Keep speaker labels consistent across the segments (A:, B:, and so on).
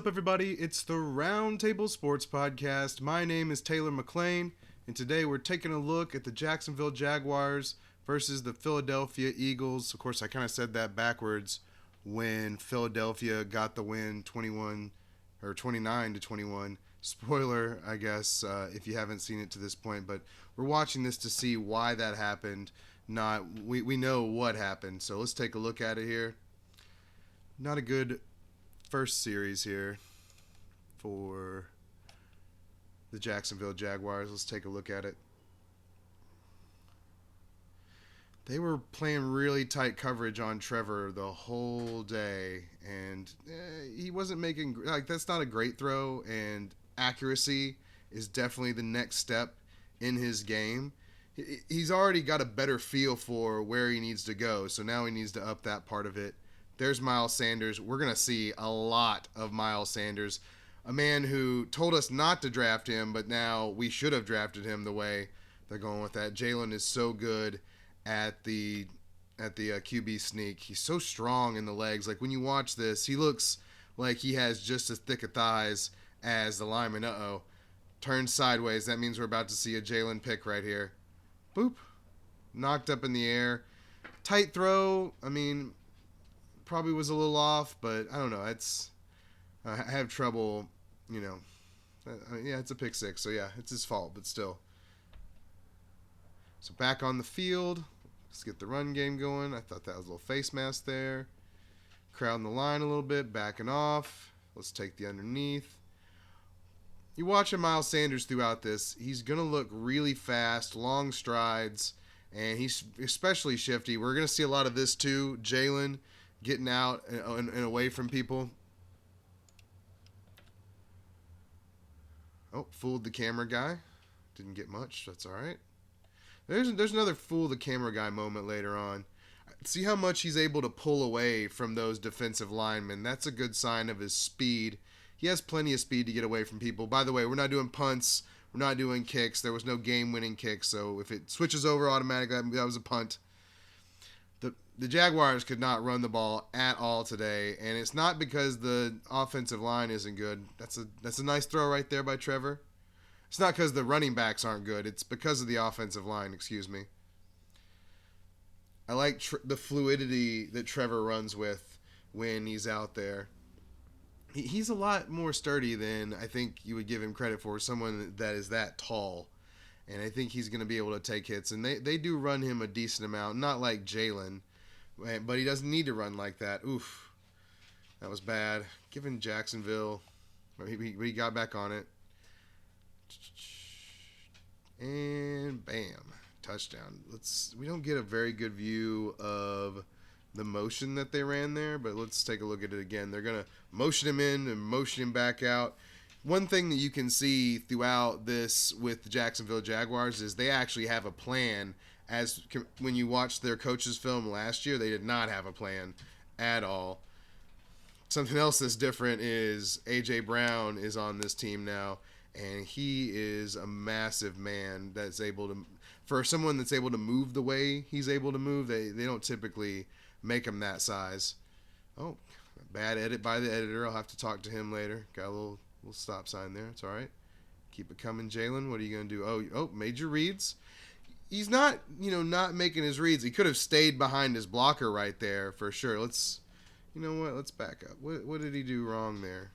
A: up, everybody? It's the Roundtable Sports Podcast. My name is Taylor McLean, and today we're taking a look at the Jacksonville Jaguars versus the Philadelphia Eagles. Of course, I kind of said that backwards when Philadelphia got the win 21 or 29-21. Spoiler, I guess, if you haven't seen it to this point, but we're watching this to see why that happened. We know what happened, so let's take a look at it here. Not a good first series here for the Jacksonville Jaguars. Let's take a look at it. They were playing really tight coverage on Trevor the whole day, and he wasn't making, that's not a great throw, and accuracy is definitely the next step in his game. He's already got a better feel for where he needs to go, so now he needs to up that part of it. There's Miles Sanders. We're going to see a lot of Miles Sanders, a man who told us not to draft him, but now we should have drafted him the way they're going with that. Jalen is so good at the QB sneak. He's so strong in the legs. Like when you watch this, he looks like he has just as thick of thighs as the lineman. Turns sideways. That means we're about to see a Jalen pick right here. Boop. Knocked up in the air. Tight throw. I mean, probably was a little off, but I don't know. I have trouble, yeah, it's a pick six, so yeah, it's his fault, but still. So back on the field. Let's get the run game going. I thought that was a little face mask there. Crowding the line a little bit, backing off. Let's take the underneath. You watch Miles Sanders throughout this, he's going to look really fast, long strides, and he's especially shifty. We're going to see a lot of this too. Jalen getting out and away from people. Oh, fooled the camera guy. Didn't get much. That's all right. There's another fool the camera guy moment later on. See how much he's able to pull away from those defensive linemen. That's a good sign of his speed. He has plenty of speed to get away from people. By the way, we're not doing punts. We're not doing kicks. There was no game-winning kick, so if it switches over automatically, that was a punt. The Jaguars could not run the ball at all today, and it's not because the offensive line isn't good. That's a nice throw right there by Trevor. It's not because the running backs aren't good. It's because of the offensive line, excuse me. I like the fluidity that Trevor runs with when he's out there. He's a lot more sturdy than I think you would give him credit for, someone that is that tall. And I think he's going to be able to take hits. And they do run him a decent amount, not like Jalen. But he doesn't need to run like that. Oof. That was bad. Giving Jacksonville. He got back on it. And bam. Touchdown. We don't get a very good view of the motion that they ran there, but let's take a look at it again. They're going to motion him in and motion him back out. One thing that you can see throughout this with the Jacksonville Jaguars is they actually have a plan. As when you watch their coach's film last year, they did not have a plan at all. Something else that's different is A.J. Brown is on this team now, and he is a massive man that's able to, for someone that's able to move the way he's able to move, they don't typically make him that size. Oh, bad edit by the editor. I'll have to talk to him later. Got a little stop sign there. It's all right. Keep it coming, Jalen. What are you going to do? Oh, major reads. He's not making his reads. He could have stayed behind his blocker right there for sure. Let's back up. What did he do wrong there?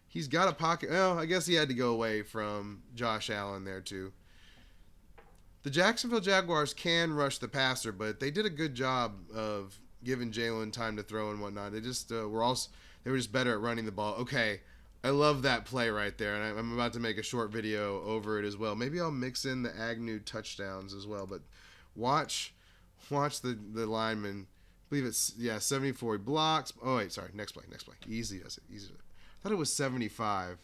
A: He's got a pocket. Well, I guess he had to go away from Josh Allen there too. The Jacksonville Jaguars can rush the passer, but they did a good job of giving Jalen time to throw and whatnot. They just were just better at running the ball. Okay. I love that play right there, and I'm about to make a short video over it as well. Maybe I'll mix in the Agnew touchdowns as well, but watch the lineman. I believe it's 74. He blocks. Oh wait, sorry. Next play. Easy does it. I thought it was 75.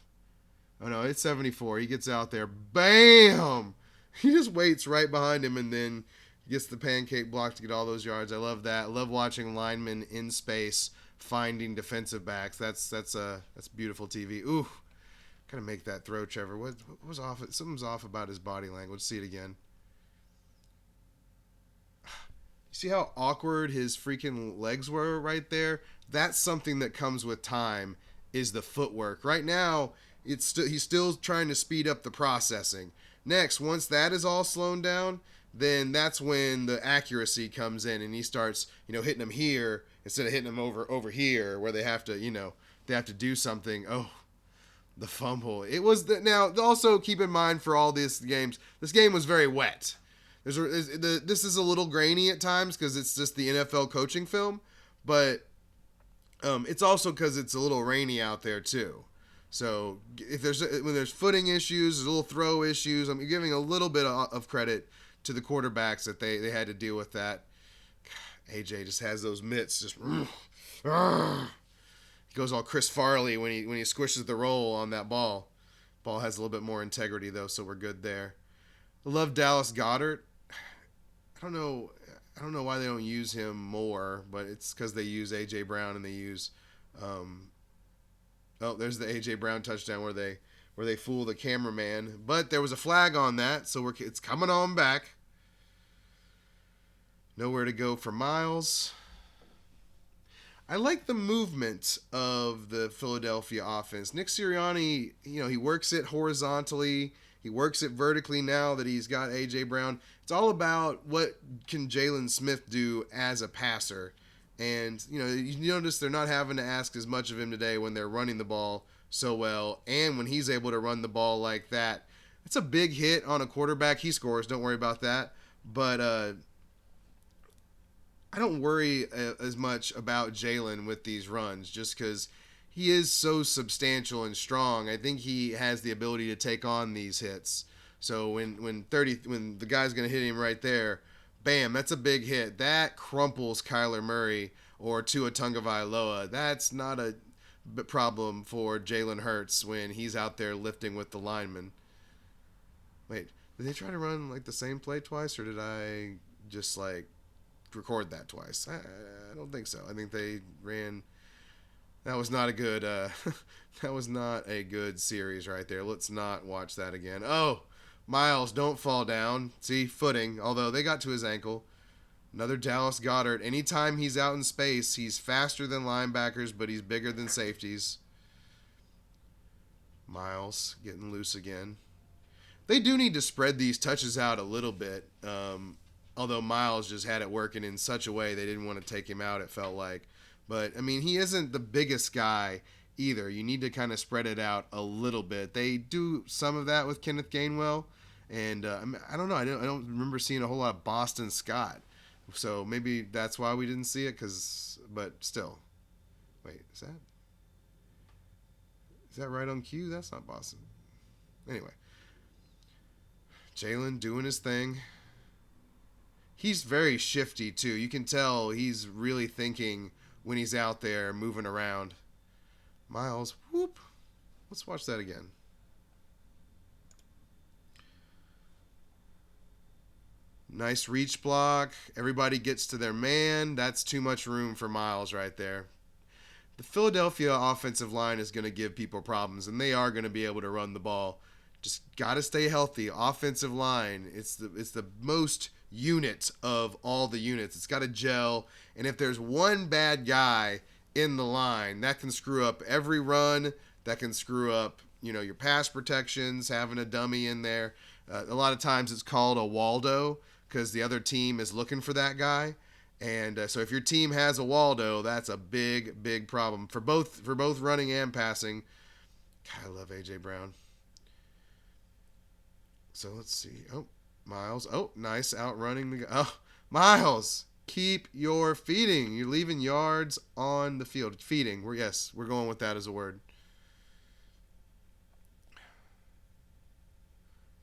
A: Oh no, it's 74. He gets out there. Bam! He just waits right behind him and then gets the pancake block to get all those yards. I love that. I love watching linemen in space finding defensive backs. That's beautiful TV. Ooh, gotta make that throw, Trevor. What was off? Something's off about his body language. See it again. You see how awkward his freaking legs were right there? That's something that comes with time is the footwork. Right now, he's still trying to speed up the processing. Next, once that is all slowed down, then that's when the accuracy comes in, and he starts, hitting them here instead of hitting them over here where they have to, they have to do something. Oh, the fumble. It was now also keep in mind for all these games, this game was very wet. This is a little grainy at times because it's just the NFL coaching film, but it's also because it's a little rainy out there too. So if when there's footing issues, there's little throw issues. I'm giving a little bit of credit to the quarterbacks that they had to deal with that. AJ just has those mitts just. He goes all Chris Farley when he squishes the roll on that ball. Ball has a little bit more integrity though, so we're good there. I love Dallas Goedert. I don't know why they don't use him more, but it's because they use AJ Brown and they use. There's the AJ Brown touchdown where they fool the cameraman, but there was a flag on that, so it's coming on back. Nowhere to go for Miles. I like the movement of the Philadelphia offense. Nick Sirianni, he works it horizontally. He works it vertically now that he's got A.J. Brown. It's all about what can Jalen Smith do as a passer. And, you notice they're not having to ask as much of him today when they're running the ball so well. And when he's able to run the ball like that, it's a big hit on a quarterback. He scores, don't worry about that. But I don't worry as much about Jalen with these runs just because he is so substantial and strong. I think he has the ability to take on these hits. So when the guy's going to hit him right there, bam, that's a big hit. That crumples Kyler Murray or Tua Tagovailoa. That's not a problem for Jalen Hurts when he's out there lifting with the linemen. Wait, did they try to run like the same play twice, or did I just record that twice? I don't think so. I think they ran. That was not a good. That was not a good series right there. Let's not watch that again. Oh, Miles, don't fall down. See, footing. Although they got to his ankle. Another Dallas Goedert. Anytime he's out in space, he's faster than linebackers, but he's bigger than safeties. Miles getting loose again. They do need to spread these touches out a little bit. Although Miles just had it working in such a way they didn't want to take him out, it felt like. But, he isn't the biggest guy either. You need to kind of spread it out a little bit. They do some of that with Kenneth Gainwell. And I don't know. I don't remember seeing a whole lot of Boston Scott. So maybe that's why we didn't see it. But still. Wait, is that right on cue? That's not Boston. Anyway. Jalen doing his thing. He's very shifty, too. You can tell he's really thinking when he's out there moving around. Miles, whoop. Let's watch that again. Nice reach block. Everybody gets to their man. That's too much room for Miles right there. The Philadelphia offensive line is going to give people problems, and they are going to be able to run the ball. Just got to stay healthy. Offensive line, it's the most unit of all the units. It's got to gel, and if there's one bad guy in the line, that can screw up every run. That can screw up, your pass protections, having a dummy in there. A lot of times it's called a Waldo because the other team is looking for that guy. And so if your team has a Waldo, that's a big, big problem for both running and passing. God, I love A.J. Brown. So let's see. Oh, Miles. Oh, nice outrunning the guy. Oh, Miles, keep your feeding. You're leaving yards on the field. Feeding. We're going with that as a word.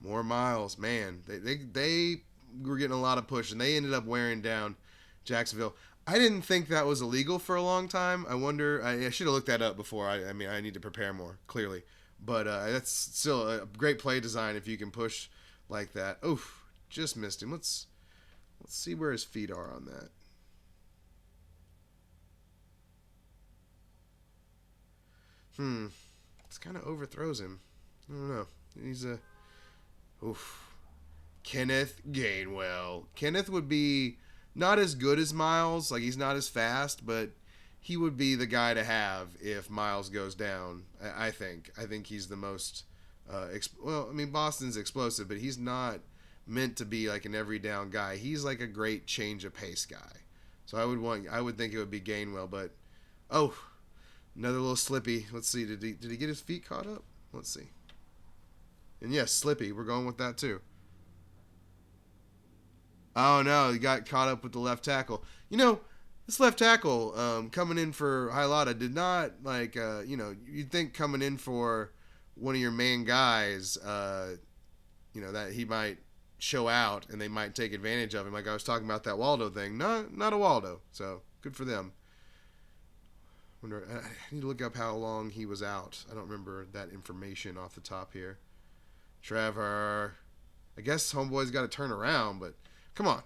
A: More Miles. Man, they were getting a lot of push, and they ended up wearing down Jacksonville. I didn't think that was illegal for a long time. I wonder. I should have looked that up before. I need to prepare more, clearly. But that's still a great play design if you can push like that. Oof, just missed him. Let's see where his feet are on that. It's kind of overthrows him. I don't know. He's Kenneth Gainwell. Kenneth would be not as good as Miles. He's not as fast, but he would be the guy to have if Miles goes down. I think he's the most. Well, I mean, Boston's explosive, but he's not meant to be like an every down guy. He's like a great change of pace guy. So I would think it would be Gainwell, but another little Slippy. Let's see, did he get his feet caught up? Let's see. And yes, Slippy, we're going with that too. Oh no, he got caught up with the left tackle. This left tackle coming in for Highlotta did not you'd think coming in for one of your main guys, that he might show out and they might take advantage of him. Like I was talking about that Waldo thing. Not a Waldo. So good for them. I need to look up how long he was out. I don't remember that information off the top here. Trevor. I guess homeboy's got to turn around, but come on.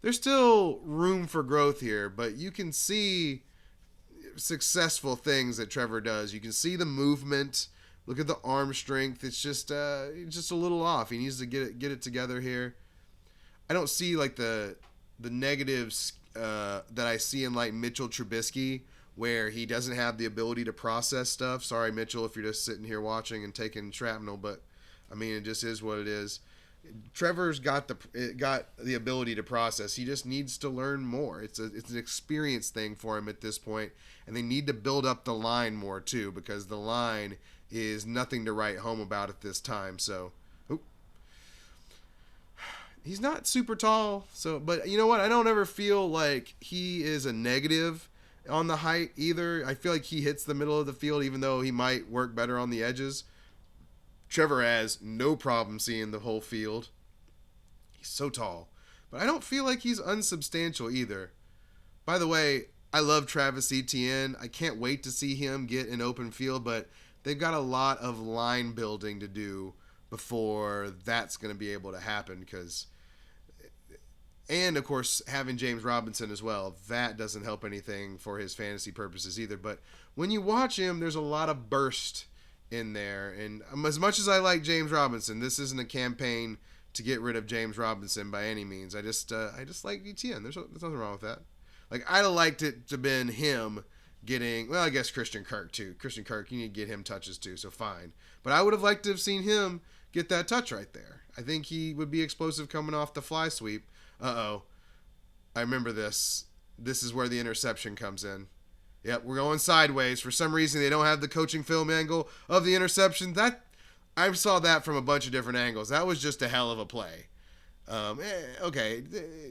A: There's still room for growth here, but you can see successful things that Trevor does. You can see the movement. Look at the arm strength. It's just a little off. He needs to get it together here. I don't see like the negatives that I see in like Mitchell Trubisky, where he doesn't have the ability to process stuff. Sorry, Mitchell, if you're just sitting here watching and taking shrapnel, but I mean, it just is what it is. Trevor's got the ability to process. He just needs to learn more. It's an experience thing for him at this point, and they need to build up the line more too, because the line is nothing to write home about at this time. So, he's not super tall. So, but you know what? I don't ever feel like he is a negative on the height either. I feel like he hits the middle of the field, even though he might work better on the edges. Trevor has no problem seeing the whole field. He's so tall. But I don't feel like he's unsubstantial either. By the way, I love Travis Etienne. I can't wait to see him get an open field, but they've got a lot of line building to do before that's going to be able to happen. And, of course, having James Robinson as well, that doesn't help anything for his fantasy purposes either. But when you watch him, there's a lot of burst in there. And as much as I like James Robinson, this isn't a campaign to get rid of James Robinson by any means. I just like Etienne. There's nothing wrong with that. Like, I'd have liked it to have been him getting, well, I guess Christian Kirk too. Christian Kirk, you need to get him touches too, so fine. But I would have liked to have seen him get that touch right there. I think he would be explosive coming off the fly sweep. I remember this. This is where the interception comes in. Yep, we're going sideways. For some reason, they don't have the coaching film angle of the interception. I saw that from a bunch of different angles. That was just a hell of a play. Okay,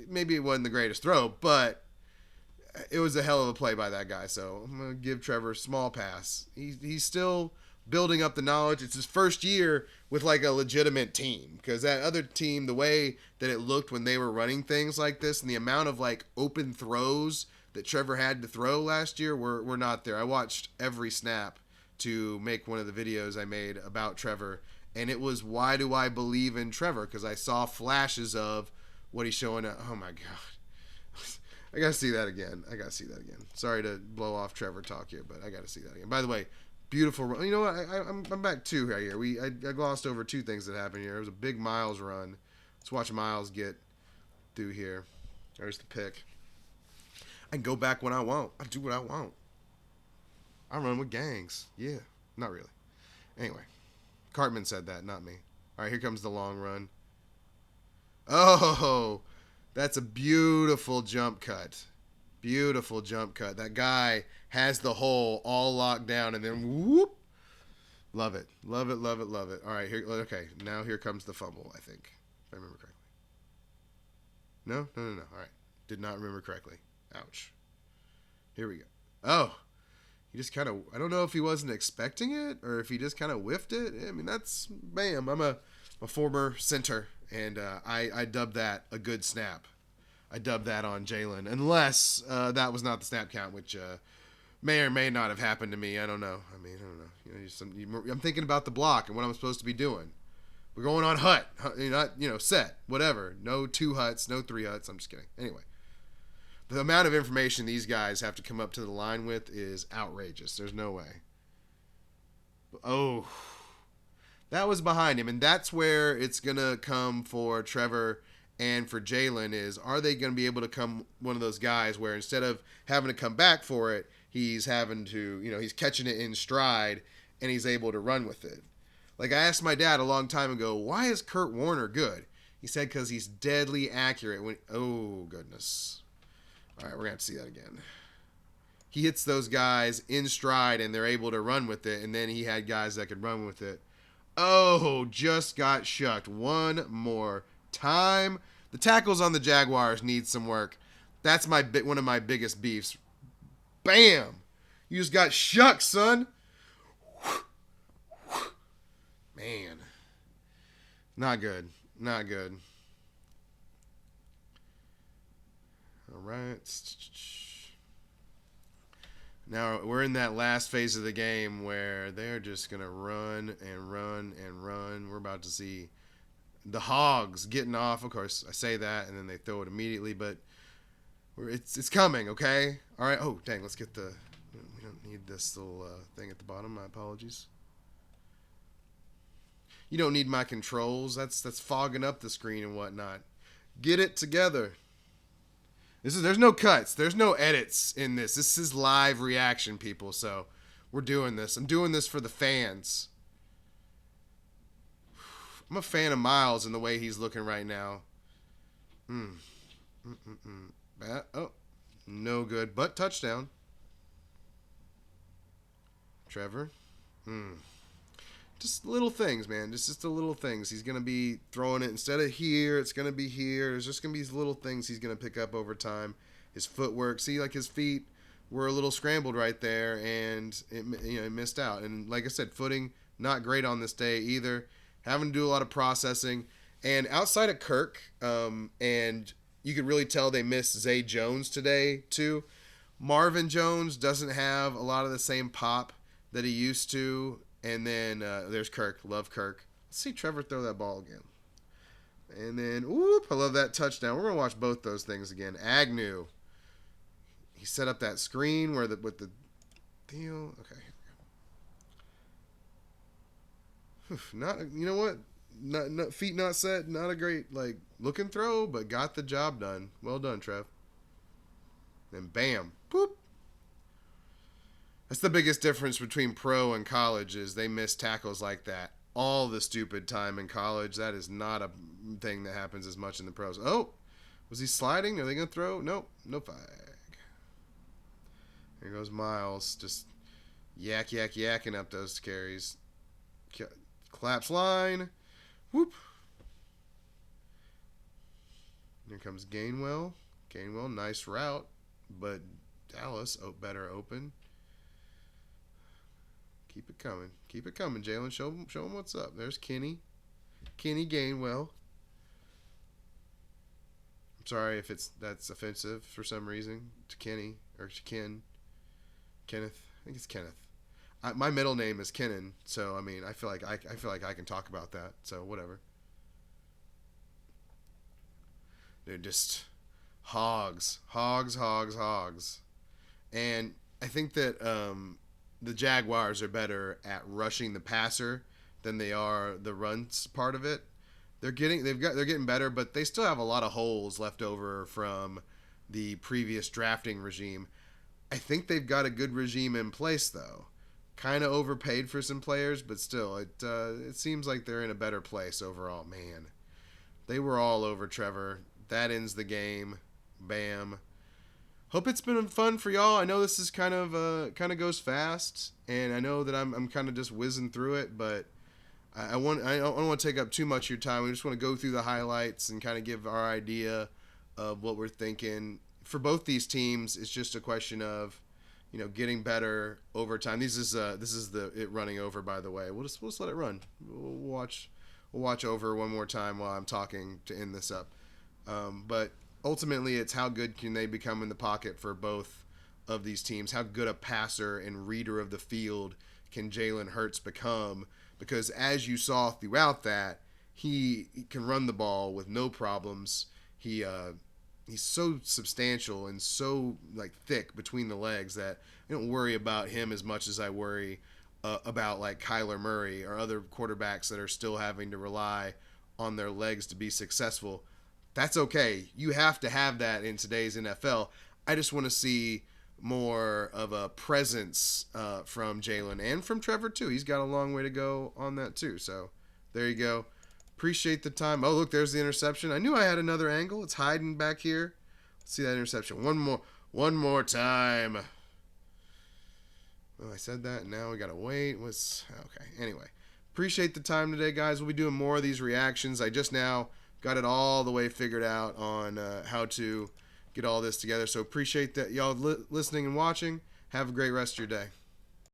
A: maybe it wasn't the greatest throw, but it was a hell of a play by that guy. So I'm going to give Trevor a small pass. He's still building up the knowledge. It's his first year with like a legitimate team, because that other team, the way that it looked when they were running things like this and the amount of like open throws that Trevor had to throw last year were not there. I watched every snap to make one of the videos I made about Trevor, and it was, why do I believe in Trevor? Because I saw flashes of what he's showing. Oh my God. I got to see that again. Sorry to blow off Trevor talk here, but I got to see that again. By the way, beautiful run. You know what? I'm back two right here. I glossed over two things that happened here. It was a big Miles run. Let's watch Miles get through here. There's the pick. I can go back when I want. I do what I want. I run with gangs. Yeah, not really. Anyway, Cartman said that, not me. All right, here comes the long run. Oh, that's a beautiful jump cut. Beautiful jump cut. That guy has the hole all locked down, and then whoop. Love it. Love it, love it, love it. All right, okay, now here comes the fumble, I think, if I remember correctly. No. All right, did not remember correctly. Ouch. Here we go. Oh, he just kind of, I don't know if he wasn't expecting it or if he just kind of whiffed it. I mean, that's, bam. I'm a former center, and I dubbed that a good snap. I dubbed that on Jalen, unless that was not the snap count, which may or may not have happened to me. I don't know. I don't know. I'm thinking about the block and what I'm supposed to be doing. We're going on hut, not set, whatever. No 2 huts, no 3 huts. I'm just kidding. Anyway. The amount of information these guys have to come up to the line with is outrageous. There's no way. Oh, that was behind him. And that's where it's going to come for Trevor and for Jalen is, are they going to be able to come one of those guys where instead of having to come back for it, he's having to, he's catching it in stride and he's able to run with it. Like I asked my dad a long time ago, why is Kurt Warner good? He said because he's deadly accurate. Oh, goodness. All right, we're going to have to see that again. He hits those guys in stride and they're able to run with it, and then he had guys that could run with it. Oh, just got shucked. One more time. The tackles on the Jaguars need some work. That's one of my biggest beefs. Bam! You just got shucked, son. Man. Not good. Not good. All right. Now we're in that last phase of the game where they're just going to run and run and run. We're about to see the Hogs getting off. Of course, I say that and then they throw it immediately, but it's coming, okay? All right. Oh, dang. Let's get we don't need this little thing at the bottom. My apologies. You don't need my controls. That's fogging up the screen and whatnot. Get it together. There's no cuts. There's no edits in this. This is live reaction, people. So we're doing this. I'm doing this for the fans. I'm a fan of Miles and the way he's looking right now. Oh, no good. But touchdown. Trevor. Just little things, man. Just the little things. He's going to be throwing it instead of here. It's going to be here. There's just going to be these little things he's going to pick up over time. His footwork. See, like his feet were a little scrambled right there, and it missed out. And like I said, footing not great on this day either. Having to do a lot of processing. And outside of Kirk, and you could really tell they missed Zay Jones today too. Marvin Jones doesn't have a lot of the same pop that he used to. And then there's Kirk. Love Kirk. Let's see Trevor throw that ball again. And then, whoop, I love that touchdown. We're going to watch both those things again. Agnew. He set up that screen with the deal. Okay. Not, you know what? Not feet not set. Not a great, look and throw, but got the job done. Well done, Trev. And bam. Boop. That's the biggest difference between pro and college is they miss tackles like that all the stupid time in college. That is not a thing that happens as much in the pros. Oh, was he sliding? Are they going to throw? Nope. No flag. Here goes Miles. Just yakking up those carries. Collapse line. Whoop. Here comes Gainwell. Gainwell, nice route. But Dallas, better open. Keep it coming. Keep it coming, Jalen. Show him what's up. There's Kenny. Kenny Gainwell. I'm sorry if that's offensive for some reason to Kenny or to Ken. Kenneth. I think it's Kenneth. My middle name is Kennan, so I mean I feel like I can talk about that. So whatever. They're just hogs. And I think that the Jaguars are better at rushing the passer than they are the runs part of it. They're getting better, but they still have a lot of holes left over from the previous drafting regime. I think they've got a good regime in place though. Kind of overpaid for some players, but still, it seems like they're in a better place overall. Man, they were all over Trevor. That ends the game. Bam. Hope it's been fun for y'all. I know this is kind of goes fast, and I know that I'm kind of just whizzing through it, but I don't want to take up too much of your time. We just want to go through the highlights and kind of give our idea of what we're thinking. For both these teams, it's just a question of getting better over time. This is it running over, by the way. We'll just let it run. We'll watch over one more time while I'm talking to end this up. But ultimately, it's how good can they become in the pocket for both of these teams? How good a passer and reader of the field can Jalen Hurts become? Because as you saw throughout that, he can run the ball with no problems. He's so substantial and so thick between the legs that I don't worry about him as much as I worry about Kyler Murray or other quarterbacks that are still having to rely on their legs to be successful. That's okay. You have to have that in today's NFL. I just want to see more of a presence from Jalen and from Trevor too. He's got a long way to go on that too. So there you go. Appreciate the time. Oh, look, there's the interception. I knew I had another angle. It's hiding back here. Let's see that interception. One more time. Well, I said that. Now we gotta wait. Okay? Anyway, appreciate the time today, guys. We'll be doing more of these reactions. I just now got it all the way figured out on how to get all this together. So appreciate that y'all listening and watching. Have a great rest of your day.